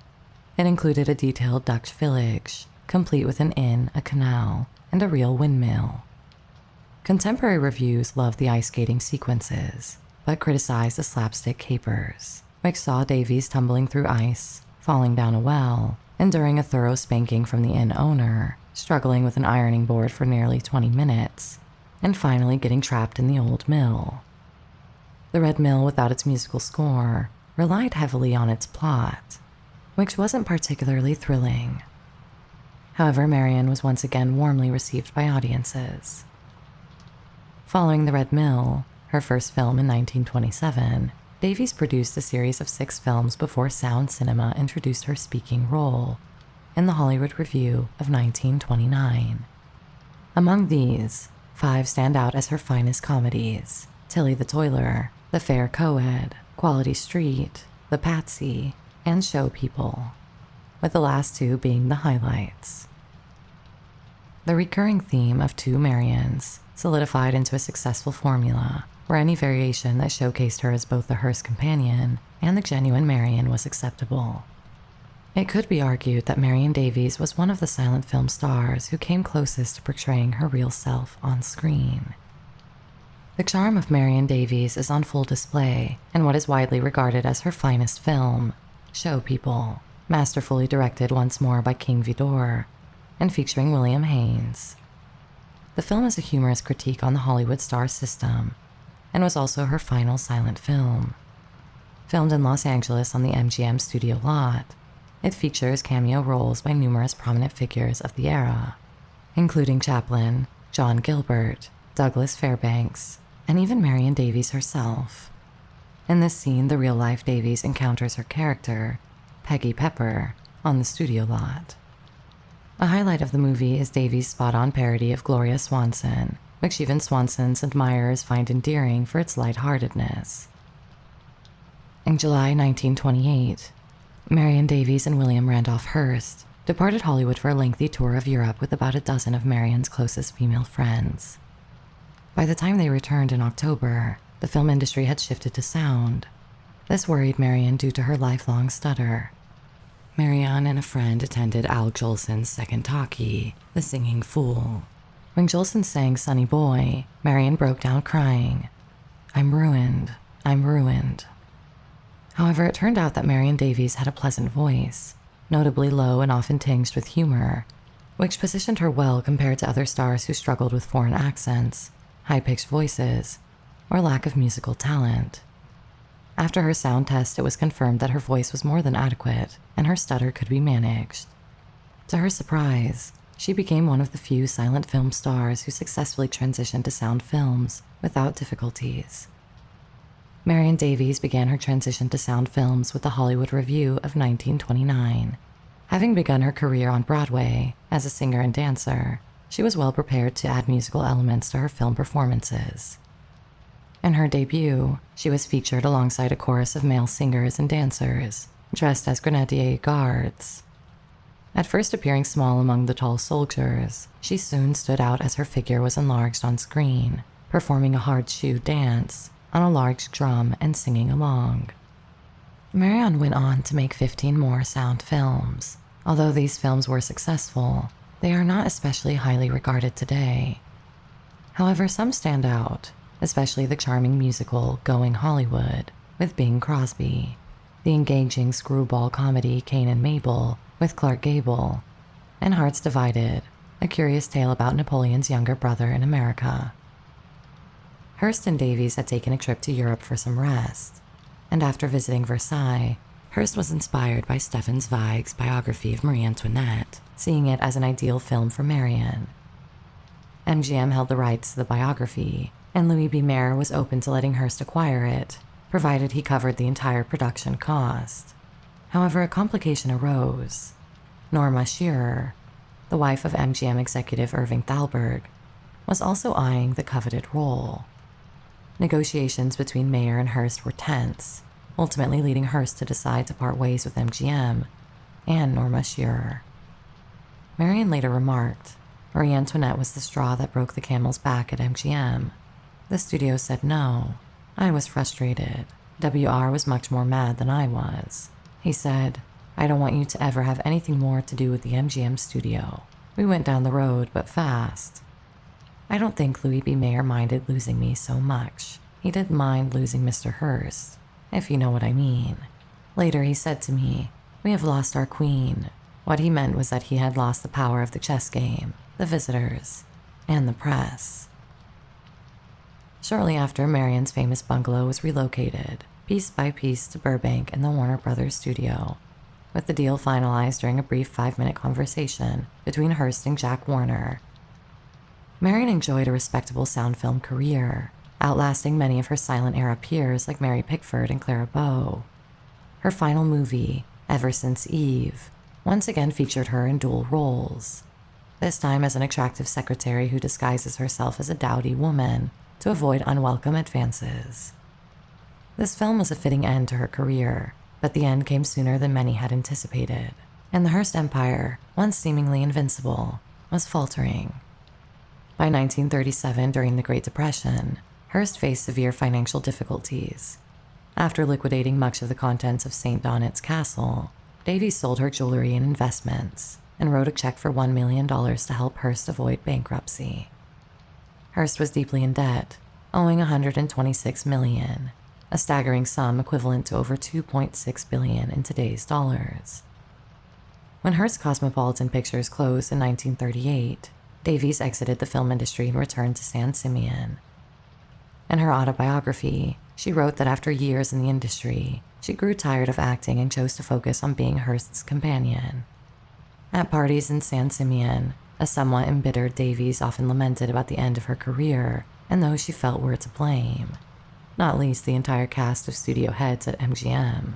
It included a detailed Dutch village, complete with an inn, a canal, and a real windmill. Contemporary reviews loved the ice skating sequences, but criticized the slapstick capers, which saw Davies tumbling through ice, falling down a well, enduring a thorough spanking from the inn owner, struggling with an ironing board for nearly 20 minutes, and finally getting trapped in the old mill. The Red Mill, without its musical score, relied heavily on its plot, which wasn't particularly thrilling. However, Marion was once again warmly received by audiences. Following The Red Mill, her first film in 1927, Davies produced a series of 6 films before Sound Cinema introduced her speaking role in the Hollywood Review of 1929. Among these, 5 stand out as her finest comedies: Tilly the Toiler, The Fair Coed, Quality Street, The Patsy, and Show People, with the last 2 being the highlights. The recurring theme of 2 Marions solidified into a successful formula where any variation that showcased her as both the hearse companion and the genuine Marion was acceptable. It could be argued that Marion Davies was one of the silent film stars who came closest to portraying her real self on screen. The charm of Marion Davies is on full display in what is widely regarded as her finest film, Show People, masterfully directed once more by King Vidor and featuring William Haynes. The film is a humorous critique on the Hollywood star system and was also her final silent film. Filmed in Los Angeles on the MGM studio lot, it features cameo roles by numerous prominent figures of the era, including Chaplin, John Gilbert, Douglas Fairbanks, and even Marion Davies herself. In this scene, the real-life Davies encounters her character, Peggy Pepper, on the studio lot. A highlight of the movie is Davies' spot-on parody of Gloria Swanson, which even Swanson's admirers find endearing for its lightheartedness. In July 1928, Marion Davies and William Randolph Hearst departed Hollywood for a lengthy tour of Europe with about a dozen of Marion's closest female friends. By the time they returned in October, the film industry had shifted to sound. This worried Marion due to her lifelong stutter. Marion and a friend attended Al Jolson's second talkie, The Singing Fool. When Jolson sang Sonny Boy, Marion broke down crying, "I'm ruined, I'm ruined." However, it turned out that Marion Davies had a pleasant voice, notably low and often tinged with humor, which positioned her well compared to other stars who struggled with foreign accents, high-pitched voices, or lack of musical talent. After her sound test, it was confirmed that her voice was more than adequate and her stutter could be managed. To her surprise, she became one of the few silent film stars who successfully transitioned to sound films without difficulties. Marion Davies began her transition to sound films with the Hollywood Review of 1929. Having begun her career on Broadway as a singer and dancer, she was well prepared to add musical elements to her film performances. In her debut, she was featured alongside a chorus of male singers and dancers, dressed as grenadier guards. At first appearing small among the tall soldiers, she soon stood out as her figure was enlarged on screen, performing a hard shoe dance on a large drum and singing along. Marion went on to make 15 more sound films. Although these films were successful, they are not especially highly regarded today. However, some stand out, especially the charming musical Going Hollywood with Bing Crosby, the engaging screwball comedy Cain and Mabel with Clark Gable, and Hearts Divided, a curious tale about Napoleon's younger brother in America. Hearst and Davies had taken a trip to Europe for some rest, and after visiting Versailles, Hearst was inspired by Stefan Zweig's biography of Marie Antoinette, seeing it as an ideal film for Marion. MGM held the rights to the biography, and Louis B. Mayer was open to letting Hearst acquire it, provided he covered the entire production cost. However, a complication arose. Norma Shearer, the wife of MGM executive Irving Thalberg, was also eyeing the coveted role. Negotiations between Mayer and Hearst were tense, ultimately leading Hearst to decide to part ways with MGM and Norma Shearer. Marion later remarked, Marie Antoinette was the straw that broke the camel's back at MGM. The studio said no. I was frustrated. WR was much more mad than I was. He said, I don't want you to ever have anything more to do with the MGM studio. We went down the road, but fast. I don't think Louis B. Mayer minded losing me so much. He didn't mind losing Mr. Hearst, if you know what I mean. Later he said to me, we have lost our queen. What he meant was that he had lost the power of the chess game, the visitors, and the press. Shortly after, Marion's famous bungalow was relocated, piece by piece, to Burbank and the Warner Brothers studio, with the deal finalized during a brief 5-minute conversation between Hearst and Jack Warner. Marion enjoyed a respectable sound film career, outlasting many of her silent-era peers like Mary Pickford and Clara Bow. Her final movie, Ever Since Eve, once again featured her in dual roles, this time as an attractive secretary who disguises herself as a dowdy woman to avoid unwelcome advances. This film was a fitting end to her career, but the end came sooner than many had anticipated, and the Hearst empire, once seemingly invincible, was faltering. By 1937, during the Great Depression, Hearst faced severe financial difficulties. After liquidating much of the contents of St. Donat's Castle, Davies sold her jewelry and investments and wrote a check for $1 million to help Hearst avoid bankruptcy. Hearst was deeply in debt, owing $126 million, a staggering sum equivalent to over $2.6 billion in today's dollars. When Hearst Cosmopolitan Pictures closed in 1938, Davies exited the film industry and returned to San Simeon. In her autobiography, she wrote that after years in the industry, she grew tired of acting and chose to focus on being Hearst's companion. At parties in San Simeon, a somewhat embittered Davies often lamented about the end of her career and those she felt were to blame, not least the entire cast of studio heads at MGM.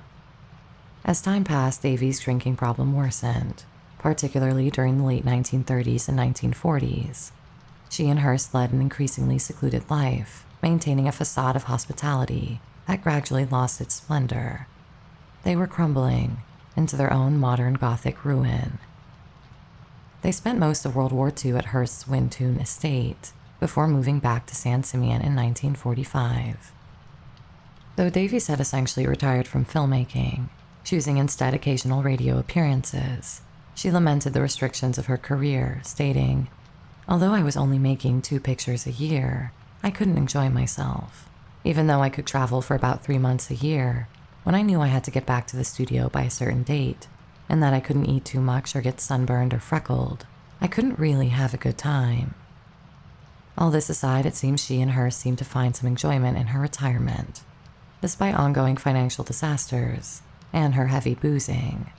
As time passed, Davies' drinking problem worsened, particularly during the late 1930s and 1940s. She and Hearst led an increasingly secluded life, maintaining a facade of hospitality that gradually lost its splendor. They were crumbling into their own modern Gothic ruin. They spent most of World War II at Hearst's Wyntoun estate before moving back to San Simeon in 1945. Though Davies had essentially retired from filmmaking, choosing instead occasional radio appearances, she lamented the restrictions of her career, stating, although I was only making 2 pictures a year, I couldn't enjoy myself. Even though I could travel for about 3 months a year, when I knew I had to get back to the studio by a certain date, and that I couldn't eat too much or get sunburned or freckled, I couldn't really have a good time. All this aside, it seems she and Hearst seemed to find some enjoyment in her retirement, despite ongoing financial disasters and her heavy boozing.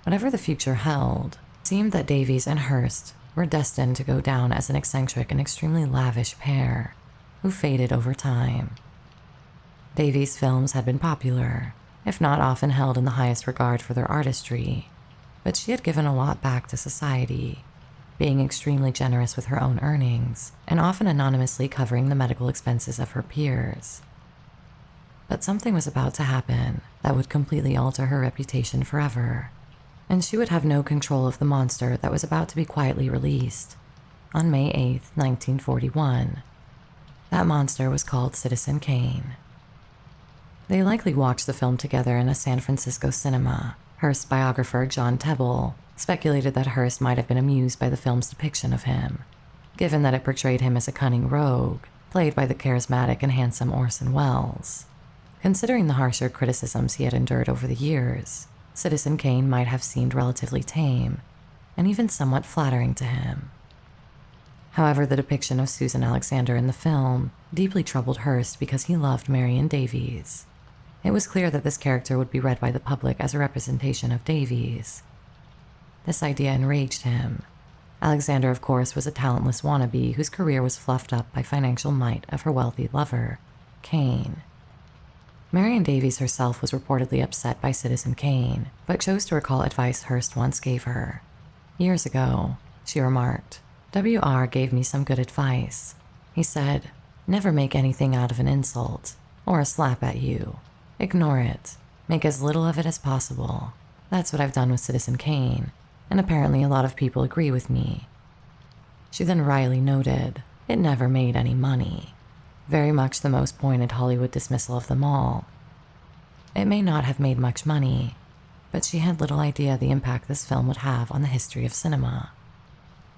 Whatever the future held, it seemed that Davies and Hearst were destined to go down as an eccentric and extremely lavish pair who faded over time. Davies' films had been popular, if not often held in the highest regard for their artistry, but she had given a lot back to society, being extremely generous with her own earnings and often anonymously covering the medical expenses of her peers. But something was about to happen that would completely alter her reputation forever, and she would have no control of the monster that was about to be quietly released on May 8, 1941. That monster was called Citizen Kane. They likely watched the film together in a San Francisco cinema. Hearst's biographer, John Tebble, speculated that Hearst might have been amused by the film's depiction of him, given that it portrayed him as a cunning rogue, played by the charismatic and handsome Orson Welles. Considering the harsher criticisms he had endured over the years, Citizen Kane might have seemed relatively tame and even somewhat flattering to him. However, the depiction of Susan Alexander in the film deeply troubled Hearst because he loved Marion Davies. It was clear that this character would be read by the public as a representation of Davies. This idea enraged him. Alexander, of course, was a talentless wannabe whose career was fluffed up by financial might of her wealthy lover, Kane. Marion Davies herself was reportedly upset by Citizen Kane, but chose to recall advice Hearst once gave her. Years ago, she remarked, "WR gave me some good advice. He said, never make anything out of an insult or a slap at you. Ignore it. Make as little of it as possible. That's what I've done with Citizen Kane, and apparently a lot of people agree with me." She then wryly noted, it never made any money. Very much the most pointed Hollywood dismissal of them all. It may not have made much money, but she had little idea the impact this film would have on the history of cinema.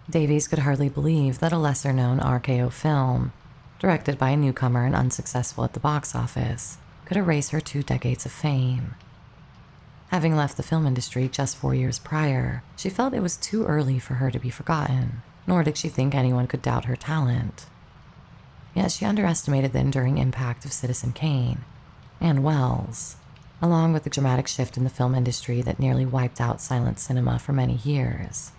Davies could hardly believe that a lesser-known RKO film, directed by a newcomer and unsuccessful at the box office, could erase her 2 decades of fame. Having left the film industry just 4 years prior, she felt it was too early for her to be forgotten, nor did she think anyone could doubt her talent. Yet she underestimated the enduring impact of Citizen Kane and Welles, along with the dramatic shift in the film industry that nearly wiped out silent cinema for many years.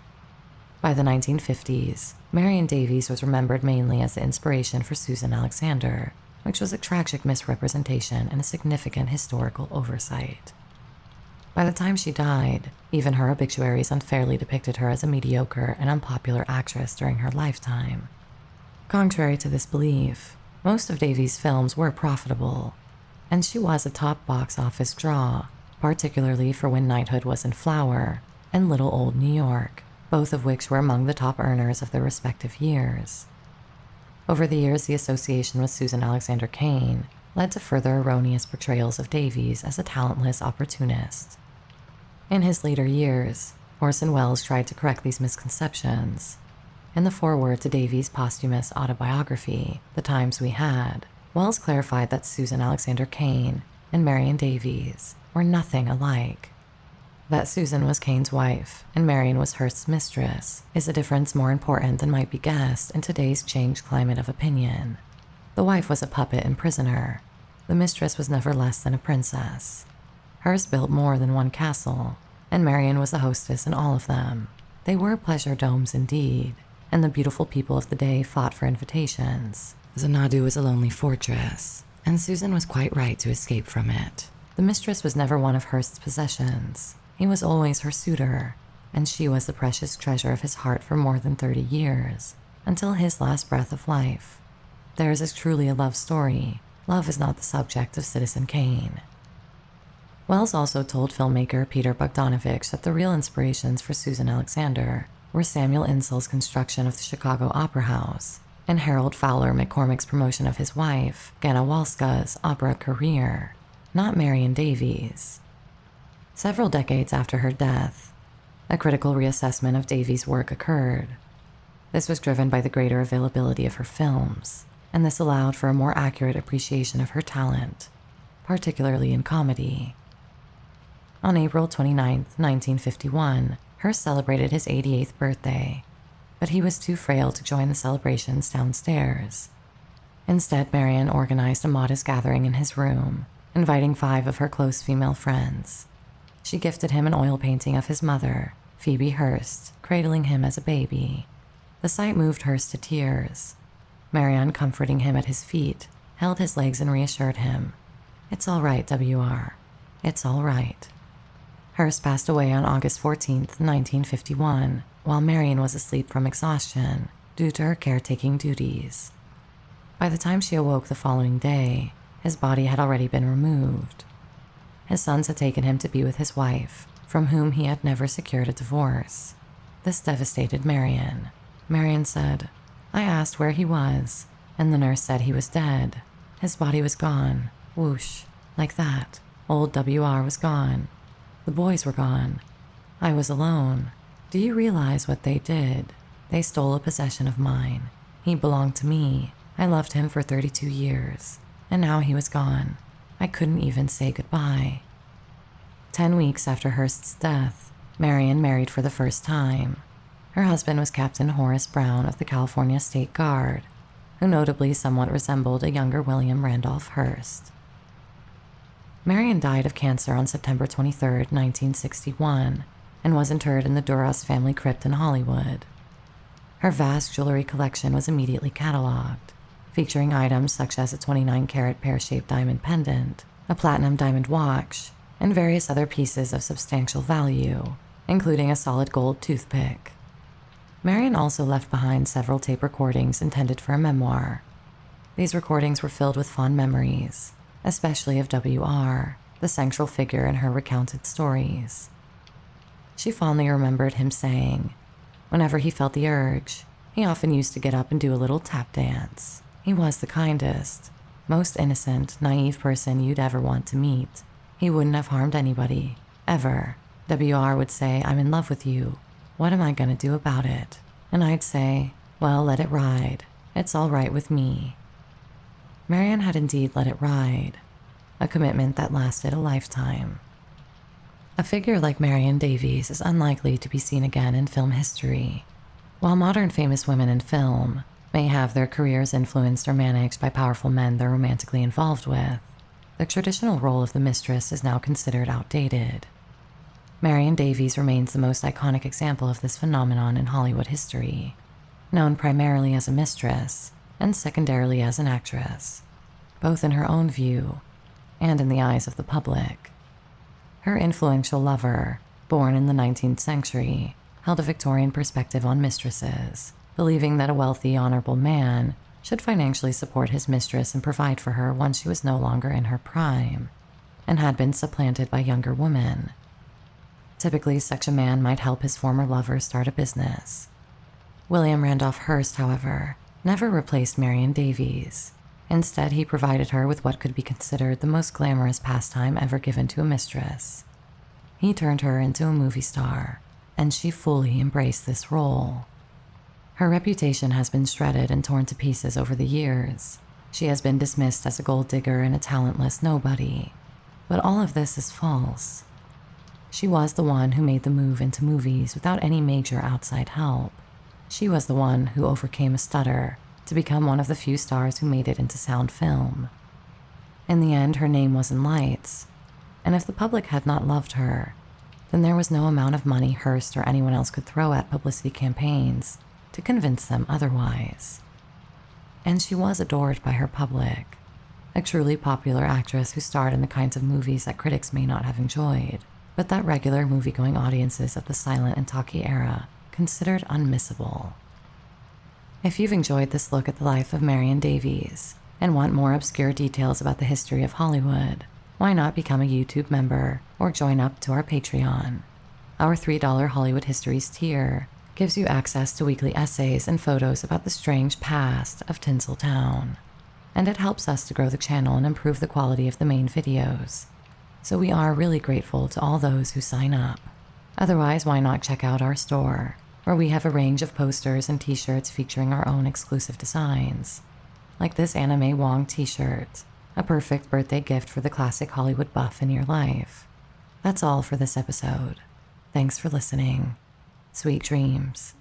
By the 1950s, Marion Davies was remembered mainly as the inspiration for Susan Alexander, which was a tragic misrepresentation and a significant historical oversight. By the time she died, even her obituaries unfairly depicted her as a mediocre and unpopular actress during her lifetime. Contrary to this belief, most of Davies' films were profitable, and she was a top box office draw, particularly for When Knighthood Was in Flower and Little Old New York, both of which were among the top earners of their respective years. Over the years, the association with Susan Alexander Kane led to further erroneous portrayals of Davies as a talentless opportunist. In his later years, Orson Welles tried to correct these misconceptions. In the foreword to Davies' posthumous autobiography, The Times We Had, Welles clarified that Susan Alexander Kane and Marion Davies were nothing alike. That Susan was Kane's wife and Marion was Hearst's mistress is a difference more important than might be guessed in today's changed climate of opinion. The wife was a puppet and prisoner. The mistress was never less than a princess. Hearst built more than one castle, and Marion was a hostess in all of them. They were pleasure domes indeed, and the beautiful people of the day fought for invitations. Xanadu was a lonely fortress, and Susan was quite right to escape from it. The mistress was never one of Hearst's possessions. He was always her suitor, and she was the precious treasure of his heart for more than 30 years, until his last breath of life. Theirs is truly a love story. Love is not the subject of Citizen Kane. Welles also told filmmaker Peter Bogdanovich that the real inspirations for Susan Alexander were Samuel Insull's construction of the Chicago Opera House and Harold Fowler McCormick's promotion of his wife, Ganna Walska's opera career, not Marion Davies. Several decades after her death, a critical reassessment of Davies' work occurred. This was driven by the greater availability of her films, and this allowed for a more accurate appreciation of her talent, particularly in comedy. On April 29, 1951, Hearst celebrated his 88th birthday, but he was too frail to join the celebrations downstairs. Instead, Marion organized a modest gathering in his room, inviting 5 of her close female friends. She gifted him an oil painting of his mother, Phoebe Hearst, cradling him as a baby. The sight moved Hearst to tears. Marion, comforting him at his feet, held his legs and reassured him. It's all right, WR. It's all right. Hearst passed away on August 14th, 1951, while Marion was asleep from exhaustion due to her caretaking duties. By the time she awoke the following day, his body had already been removed. His sons had taken him to be with his wife, from whom he had never secured a divorce. This devastated Marion. Marion said, "I asked where he was, and the nurse said he was dead. His body was gone. Whoosh, like that. Old WR was gone. The boys were gone. I was alone. Do you realize what they did? They stole a possession of mine. He belonged to me. I loved him for 32 years, and now he was gone. I couldn't even say goodbye." 10 weeks after Hearst's death, Marion married for the first time. Her husband was Captain Horace Brown of the California State Guard, who notably somewhat resembled a younger William Randolph Hearst. Marion died of cancer on September 23, 1961, and was interred in the Duras family crypt in Hollywood. Her vast jewelry collection was immediately cataloged, featuring items such as a 29-carat pear-shaped diamond pendant, a platinum diamond watch, and various other pieces of substantial value, including a solid gold toothpick. Marion also left behind several tape recordings intended for a memoir. These recordings were filled with fond memories, especially of WR, the central figure in her recounted stories. She fondly remembered him saying, whenever he felt the urge, he often used to get up and do a little tap dance. He was the kindest, most innocent, naive person you'd ever want to meet. He wouldn't have harmed anybody, ever. WR would say, "I'm in love with you. What am I going to do about it?" And I'd say, "Well, let it ride. It's all right with me." Marion had indeed let it ride, a commitment that lasted a lifetime. A figure like Marion Davies is unlikely to be seen again in film history. While modern famous women in film may have their careers influenced or managed by powerful men they're romantically involved with, the traditional role of the mistress is now considered outdated. Marion Davies remains the most iconic example of this phenomenon in Hollywood history, known primarily as a mistress and secondarily as an actress, both in her own view and in the eyes of the public. Her influential lover, born in the 19th century, held a Victorian perspective on mistresses, believing that a wealthy, honorable man should financially support his mistress and provide for her once she was no longer in her prime and had been supplanted by younger women. Typically, such a man might help his former lover start a business. William Randolph Hearst, however, never replaced Marion Davies. Instead, he provided her with what could be considered the most glamorous pastime ever given to a mistress. He turned her into a movie star, and she fully embraced this role. Her reputation has been shredded and torn to pieces over the years. She has been dismissed as a gold digger and a talentless nobody. But all of this is false. She was the one who made the move into movies without any major outside help. She was the one who overcame a stutter to become one of the few stars who made it into sound film. In the end, her name was in lights, and if the public had not loved her, then there was no amount of money Hearst or anyone else could throw at publicity campaigns to convince them otherwise. And she was adored by her public, a truly popular actress who starred in the kinds of movies that critics may not have enjoyed, but that regular movie-going audiences of the silent and talkie era considered unmissable. If you've enjoyed this look at the life of Marion Davies and want more obscure details about the history of Hollywood, why not become a YouTube member or join up to our Patreon? Our $3 Hollywood Histories tier gives you access to weekly essays and photos about the strange past of Tinseltown, and it helps us to grow the channel and improve the quality of the main videos. So we are really grateful to all those who sign up. Otherwise, why not check out our store, where we have a range of posters and t-shirts featuring our own exclusive designs, like this Anime Wong t-shirt, a perfect birthday gift for the classic Hollywood buff in your life. That's all for this episode. Thanks for listening. Sweet dreams.